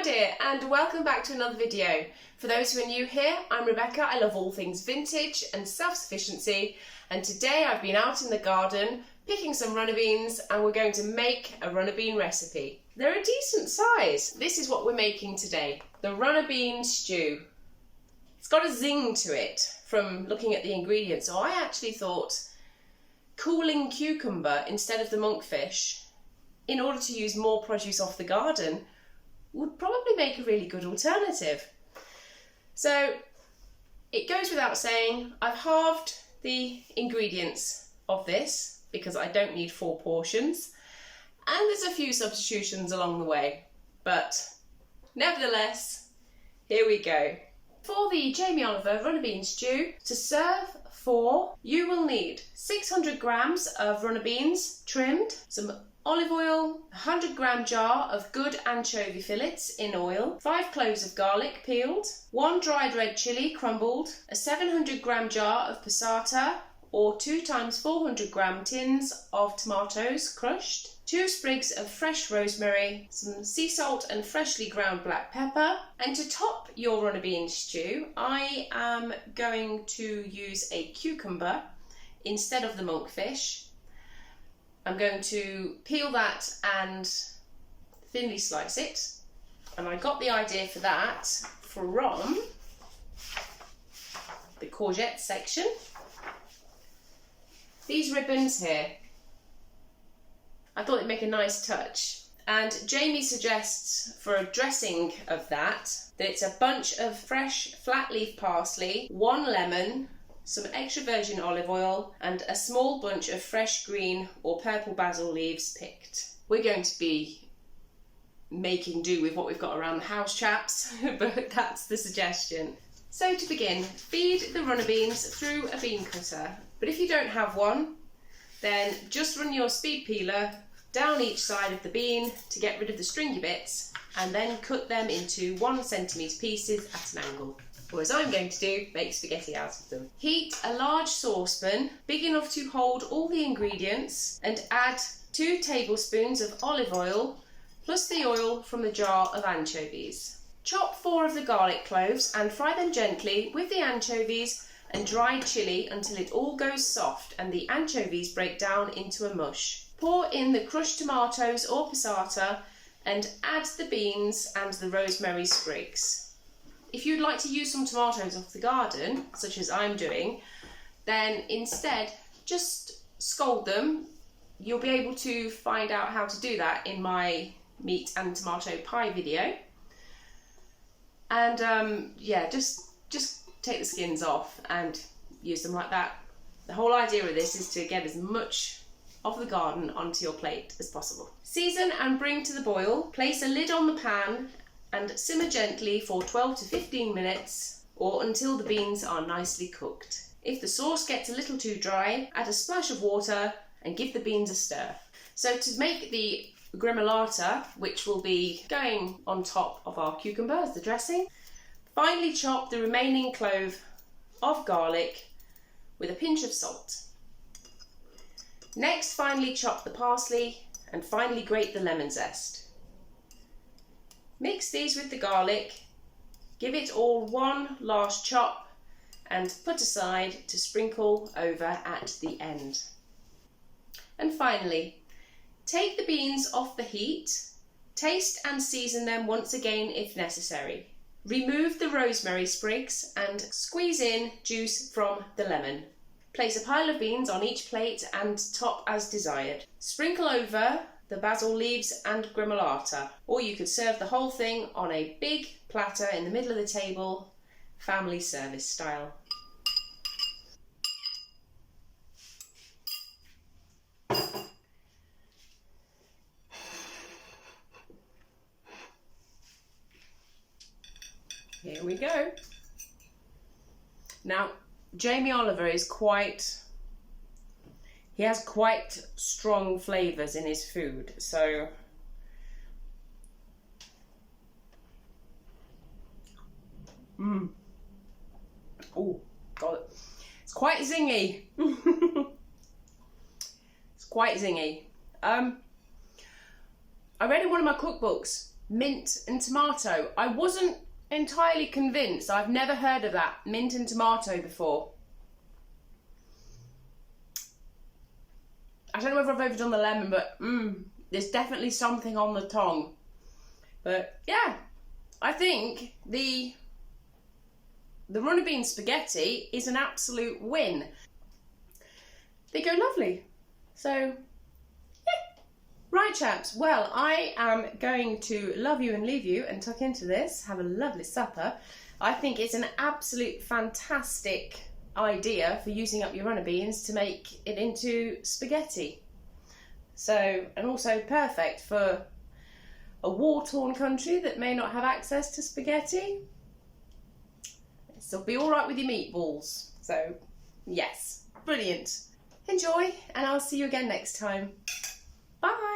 dear, and welcome back to another video. For those who are new here, I'm Rebecca. I love all things vintage and self-sufficiency, and today I've been out in the garden picking some runner beans and we're going to make a runner bean recipe. They're a decent size. This is what we're making today, the runner bean stew. It's got a zing to it from looking at the ingredients, so I actually thought cooling cucumber instead of the monkfish, in order to use more produce off the garden, would probably make a really good alternative. So it goes without saying, I've halved the ingredients of this because I don't need 4 portions, and there's a few substitutions along the way, but nevertheless, here we go. For the Jamie Oliver runner bean stew, to serve for, you will need 600 grams of runner beans trimmed, some olive oil, a 100-gram jar of good anchovy fillets in oil, 5 cloves of garlic peeled, 1 dried red chilli crumbled, a 700-gram jar of passata or 2 times 400-gram tins of tomatoes crushed, 2 sprigs of fresh rosemary, some sea salt and freshly ground black pepper. And to top your runner bean stew, I am going to use a cucumber instead of the monkfish. I'm going to peel that and thinly slice it, and I got the idea for that from the courgette section. These ribbons here, I thought it'd make a nice touch, and Jamie suggests for a dressing of that it's a bunch of fresh flat leaf parsley, 1 lemon, some extra virgin olive oil and a small bunch of fresh green or purple basil leaves picked. We're going to be making do with what we've got around the house, chaps, but that's the suggestion. So to begin, feed the runner beans through a bean cutter, but if you don't have one, then just run your speed peeler down each side of the bean to get rid of the stringy bits, and then cut them into 1 centimetre pieces at an angle. Or as I'm going to do, make spaghetti out of them. Heat a large saucepan big enough to hold all the ingredients and add 2 tablespoons of olive oil plus the oil from the jar of anchovies. Chop 4 of the garlic cloves and fry them gently with the anchovies and dried chilli until it all goes soft and the anchovies break down into a mush. Pour in the crushed tomatoes or passata and add the beans and the rosemary sprigs. If you'd like to use some tomatoes off the garden, such as I'm doing, then instead just scald them. You'll be able to find out how to do that in my meat and tomato pie video. And yeah, just take the skins off and use them like that. The whole idea of this is to get as much of the garden onto your plate as possible. Season and bring to the boil. Place a lid on the pan and simmer gently for 12 to 15 minutes or until the beans are nicely cooked. If the sauce gets a little too dry, add a splash of water and give the beans a stir. So to make the gremolata, which will be going on top of our cucumber as the dressing, finely chop the remaining clove of garlic with a pinch of salt. Next, finely chop the parsley and finely grate the lemon zest. Mix these with the garlic, give it all one last chop and put aside to sprinkle over at the end. And finally, take the beans off the heat, taste and season them once again if necessary. Remove the rosemary sprigs and squeeze in juice from the lemon. Place a pile of beans on each plate and top as desired. Sprinkle over the basil leaves and gremolata, or you could serve the whole thing on a big platter in the middle of the table, family service style. Here we go. Now, Jamie Oliver is he has quite strong flavours in his food, so oh god, it's quite zingy. It's quite zingy. I read in one of my cookbooks mint and tomato. I wasn't entirely convinced. I've never heard of that, mint and tomato, before. I don't know whether I've overdone the lemon, but there's definitely something on the tongue. But yeah, I think the runner bean spaghetti is an absolute win. They go lovely. So, yeah. Right, chaps. Well, I am going to love you and leave you and tuck into this. Have a lovely supper. I think it's an absolute fantastic idea for using up your runner beans to make it into spaghetti. So, and also perfect for a war-torn country that may not have access to spaghetti. It'll be all right with your meatballs. So, yes, brilliant. Enjoy, and I'll see you again next time. Bye.